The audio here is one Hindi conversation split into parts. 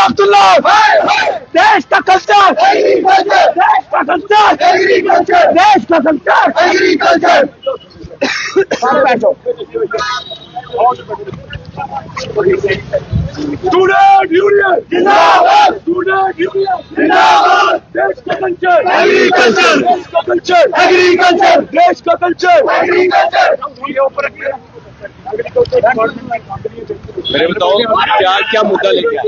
अब्दुल्ला, देश का कल्चर, देश का कल्चर, देश का कल्चर, एग्रीकल्चर। स्टूडेंट यूनियन जिंदाबाद, स्टूडेंट यूनियन जिंदाबाद, देश का कल्चर, एग्रीकल्चर, देश का कल्चर, एग्रीकल्चर, देश का कल्चर, एग्रीकल्चर। मेरे बताओ क्या क्या मुद्दा लेके आए?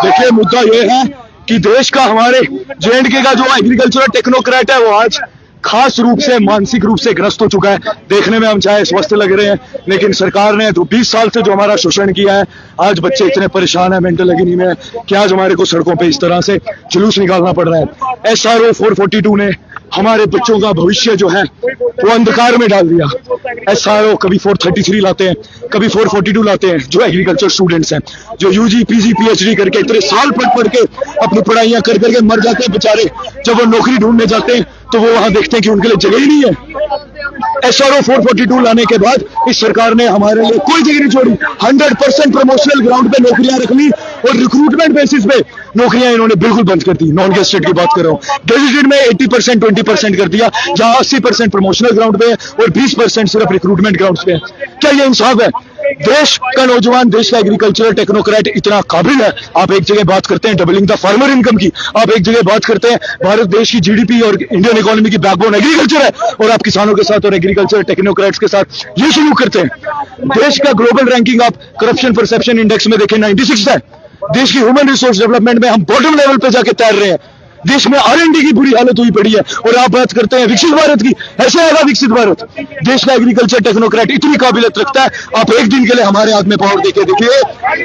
देखिए, मुद्दा ये है कि देश का, हमारे JNK का जो एग्रीकल्चरल टेक्नोक्रेट है वो आज खास रूप से मानसिक रूप से ग्रस्त हो चुका है। देखने में हम चाहे स्वस्थ लग रहे हैं, लेकिन सरकार ने तो 20 साल से जो हमारा शोषण किया है, आज बच्चे इतने परेशान है, मेंटल एगनी में कि आज हमारे को सड़कों पे इस तरह से जुलूस निकालना पड़ रहा है। SRO 442 ने हमारे बच्चों का भविष्य जो है वो अंधकार में डाल दिया। SRO कभी 433 लाते हैं, कभी 442 लाते हैं, जो एग्रीकल्चर स्टूडेंट्स हैं, जो UG PG PhD करके इतने साल पढ़ के अपनी पढ़ाइयां कर करके मर जाते हैं बेचारे। जब वो नौकरी ढूंढने जाते हैं तो वो वहां देखते हैं कि उनके लिए जगह ही नहीं है। SRO 442 लाने के बाद इस सरकार ने हमारे लिए कोई जगह नहीं छोड़ी। 100% प्रमोशनल ग्राउंड पे नौकरियां रख ली और रिक्रूटमेंट बेसिस पे नौकरियां इन्होंने बिल्कुल बंद कर दी। नॉन गेस्टेड की बात कर रहा हूँ। गेजेटेड में 80% 20% कर दिया, जहां 80% प्रमोशनल ग्राउंड पे है और 20% सिर्फ रिक्रूटमेंट ग्राउंड पे है। क्या ये इंसाफ है? देश का नौजवान, देश का एग्रीकल्चरल टेक्नोक्रेट इतना काबिल है। आप एक जगह बात करते हैं डबलिंग द फार्मर इनकम की, आप एक जगह बात करते हैं भारत देश की GDP और इंडियन इकोनॉमी की बैकबोन एग्रीकल्चर है, और आप किसानों के साथ और एग्रीकल्चर टेक्नोक्रेट्स के साथ ये सलूक करते हैं। देश का ग्लोबल रैंकिंग आप करप्शन परसेप्शन इंडेक्स में देखें 96 है। देश की ह्यूमन रिसोर्स डेवलपमेंट में हम बॉटम लेवल पे जाके तैर रहे हैं। देश में R&D की बुरी हालत हुई पड़ी है, और आप बात करते हैं विकसित भारत की। ऐसे आएगा विकसित भारत? देश का एग्रीकल्चर टेक्नोक्रेट इतनी काबिलियत रखता है, आप एक दिन के लिए हमारे हाथ में पावर देके देखिए।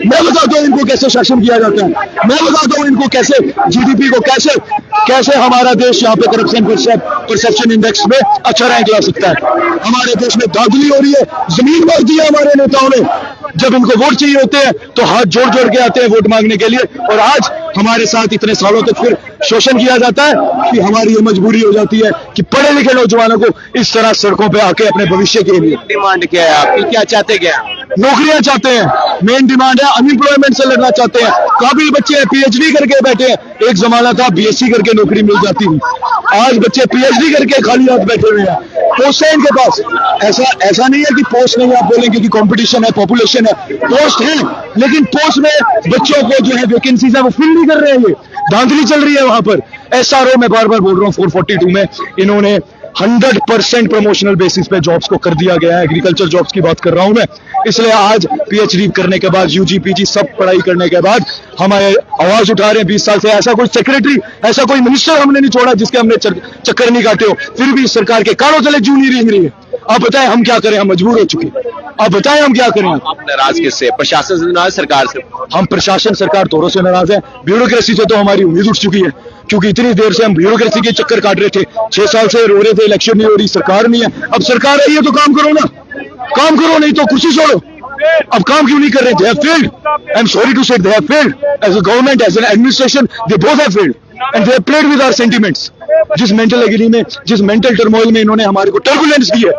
मैं बताता हूँ इनको कैसे शासन किया जाता है, मैं बताता हूँ इनको कैसे GDP को कैसे हमारा देश यहाँ पे करप्शन परसेप्शन इंडेक्स में अच्छा रैंक ला सकता है। हमारे देश में धांधली हो रही है, जमीन मार दी है हमारे नेताओं ने। जब इनको वोट चाहिए होते हैं तो हाथ जोड़ जोड़ के आते हैं वोट मांगने के लिए, और आज हमारे साथ इतने सालों तक फिर शोषण किया जाता है कि हमारी ये मजबूरी हो जाती है कि पढ़े लिखे नौजवानों को इस तरह सड़कों पे आके अपने भविष्य के लिए। डिमांड क्या है आपकी, क्या चाहते क्या? नौकरियां चाहते हैं, मेन डिमांड है। अनएम्प्लॉयमेंट से लड़ना चाहते हैं। काबिल बच्चे हैं, PhD करके बैठे हैं। एक जमाना था BSc करके नौकरी मिल जाती थी, आज बच्चे PhD करके खाली हाथ बैठे हुए हैं। पोस्ट है इनके पास, ऐसा नहीं है कि पोस्ट नहीं, आप बोलेंगे कि कंपटीशन है, पॉपुलेशन है, पोस्ट है, लेकिन पोस्ट में बच्चों को जो है वैकेंसीज है वो फिल नहीं कर रहे हैं। ये धांधली चल रही है वहां पर। SRO में बार बार बोल रहा हूँ 442 में इन्होंने 100% प्रमोशनल बेसिस पे जॉब्स को कर दिया गया है। एग्रीकल्चर जॉब्स की बात कर रहा हूं मैं। इसलिए आज PhD करने के बाद, UG PG सब पढ़ाई करने के बाद हमारे आवाज उठा रहे हैं 20 साल से। ऐसा कोई सेक्रेटरी, ऐसा कोई मिनिस्टर हमने नहीं छोड़ा जिसके हमने चक्कर नहीं काटे हो। फिर भी सरकार के कानों तले जू नहीं रेंग रही है। आप बताएं हम क्या करें, हम मजबूर हो चुके हैं। आप बताएं हम क्या करें। आप नाराज किससे? प्रशासन से नाराज, सरकार से? हम प्रशासन सरकार दोनों से नाराज है। ब्यूरोक्रेसी से तो हमारी उम्मीद उठ चुकी है, क्योंकि इतनी देर से हम ब्यूरोक्रेसी के चक्कर काट रहे थे। 6 साल से रो रहे थे इलेक्शन नहीं हो रही, सरकार नहीं है। अब सरकार आई है तो काम करो ना, काम करो, नहीं तो कुर्सी छोड़ो। अब काम क्यों नहीं कर रहे? They have failed. I'm sorry to say they have failed. As a government, as an administration, they both have failed. And they have played with our sentiments. जिस मेंटल एग्री में, जिस मेंटल टर्मोइल में इन्होंने हमारे को टर्बुलेंस दी है,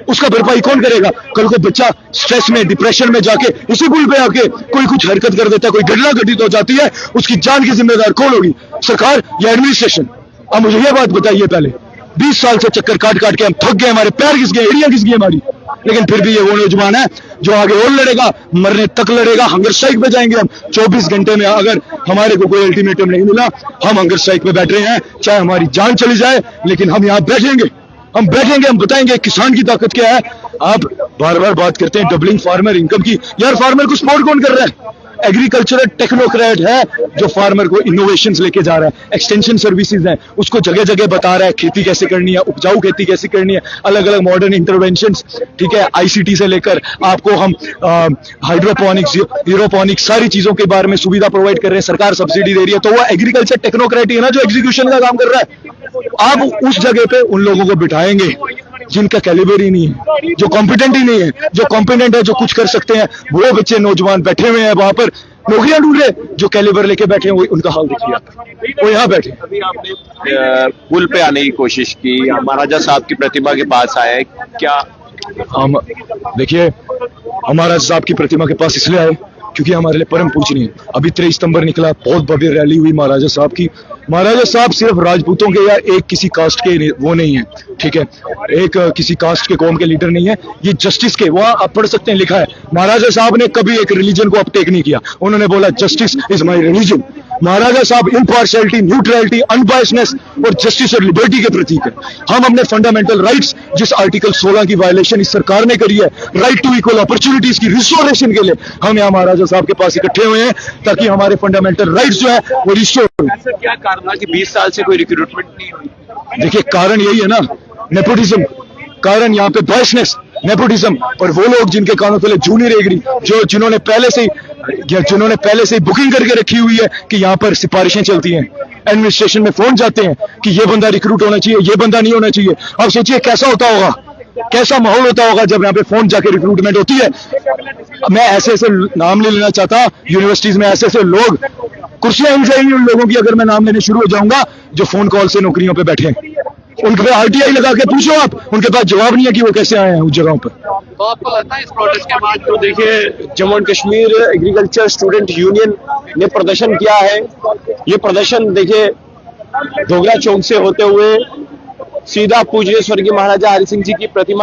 उसका भरपाई कौन करेगा? कल को बच्चा स्ट्रेस में, डिप्रेशन में जाके इसी पुल पे आके कोई कुछ हरकत कर देता है, कोई घटना घटित हो जाती है, उसकी जान की जिम्मेदार कौन होगी? सरकार या एडमिनिस्ट्रेशन? अब मुझे ये बात बताइए पहले। 20 साल से चक्कर काट काट के हम थक गए, हमारे पैर घिस गए, एड़ियां घिस गई हमारी, लेकिन फिर भी ये वो नौजवान है जो आगे और लड़ेगा, मरने तक लड़ेगा। हंगर स्ट्राइक पे जाएंगे हम। 24 घंटे में अगर हमारे को कोई अल्टीमेटम नहीं मिला, हम हंगर स्ट्राइक पे बैठ रहे हैं, चाहे हमारी जान चली जाए, लेकिन हम यहाँ बैठेंगे, हम बैठेंगे, हम बताएंगे किसान की ताकत क्या है। आप बार बार बात करते हैं डबलिंग फार्मर इनकम की, यार फार्मर को सपोर्ट कौन कर रहा है? एग्रीकल्चरल टेक्नोक्रेट है जो फार्मर को इनोवेशंस लेके जा रहा है। एक्सटेंशन सर्विसेज है, उसको जगह जगह बता रहा है खेती कैसे करनी है, उपजाऊ खेती कैसे करनी है, अलग अलग मॉडर्न इंटरवेंशंस, ठीक है, ICT से लेकर आपको हम हाइड्रोपोनिक्स, एरोपोनिक्स, सारी चीजों के बारे में सुविधा प्रोवाइड कर रहे हैं। सरकार सब्सिडी दे रही है, तो वो एग्रीकल्चर टेक्नोक्रेट है ना जो एग्जीक्यूशन का काम कर रहा है। आप उस जगह पे उन लोगों को बिठाएंगे जिनका कैलिबर ही नहीं है, जो कॉम्पिटेंट ही नहीं है। जो कॉम्पिटेंट है, जो कुछ कर सकते हैं, वो बच्चे नौजवान बैठे हुए हैं वहां पर नौकरियां ढूंढ रहे। जो कैलिबर लेके बैठे हैं वो उनका हाल देखिए, वो यहाँ बैठे। अभी आपने पुल पे आने की कोशिश की, महाराजा साहब की प्रतिमा के पास आए, क्या? हम देखिए, हम महाराज साहब की प्रतिमा के पास इसलिए आए क्योंकि हमारे लिए परम पूजनीय है। अभी 23 सितंबर निकला, बहुत भव्य रैली हुई महाराजा साहब की। महाराजा साहब सिर्फ राजपूतों के या एक किसी कास्ट के वो नहीं है, ठीक है, एक किसी कास्ट के कौम के लीडर नहीं है, ये जस्टिस के, वहां आप पढ़ सकते हैं, लिखा है महाराजा साहब ने कभी एक रिलीजन को अपटेक नहीं किया। उन्होंने बोला जस्टिस इज माय रिलीजन। महाराजा साहब इम्पार्शियलिटी, न्यूट्रलिटी, अनबायसनेस और जस्टिस और लिबर्टी के प्रतीक है। हम अपने फंडामेंटल राइट्स, जिस आर्टिकल 16 की वायलेशन इस सरकार ने करी है, राइट टू इक्वल अपॉर्चुनिटीज की रिस्टोरेशन के लिए हम यहाँ महाराजा साहब के पास इकट्ठे हुए हैं, ताकि हमारे फंडामेंटल राइट्स जो है वो रिस्टोर हो। ऐसा क्या कारण था कि 20 साल से कोई रिक्रूटमेंट नहीं हुई? देखिए कारण यही है ना, नेपोटिज्म, कारण यहाँ पे बायसनेस, नेपोटिज्म, और वो लोग जिनके कानों तले जू नहीं रेंग रही, जिन्होंने पहले से ही बुकिंग करके रखी हुई है कि यहाँ पर सिफारिशें चलती हैं, एडमिनिस्ट्रेशन में फोन जाते हैं कि ये बंदा रिक्रूट होना चाहिए, ये बंदा नहीं होना चाहिए। अब सोचिए कैसा होता होगा, कैसा माहौल होता होगा जब यहाँ पे फोन जाके रिक्रूटमेंट होती है। मैं ऐसे नाम नहीं लेना चाहता, यूनिवर्सिटीज में ऐसे लोग, कुर्सियां हिल जाएंगी उन लोगों की अगर मैं नाम लेने शुरू हो जाऊंगा, जो फोन कॉल से नौकरियों पे बैठे हैं। उनके पे आरटीआई लगा के पूछो आप, उनके पास जवाब नहीं है कि वो कैसे आए हैं उस जगहों पर। तो आपको लगता है इस प्रोटेस्ट के बाद? तो देखिए, Jammu and Kashmir agriculture student union ने प्रदर्शन किया है। ये प्रदर्शन देखिए डोगरा चौक से होते हुए सीधा पूज्य स्वर्गीय महाराजा हरि सिंह जी की प्रतिमा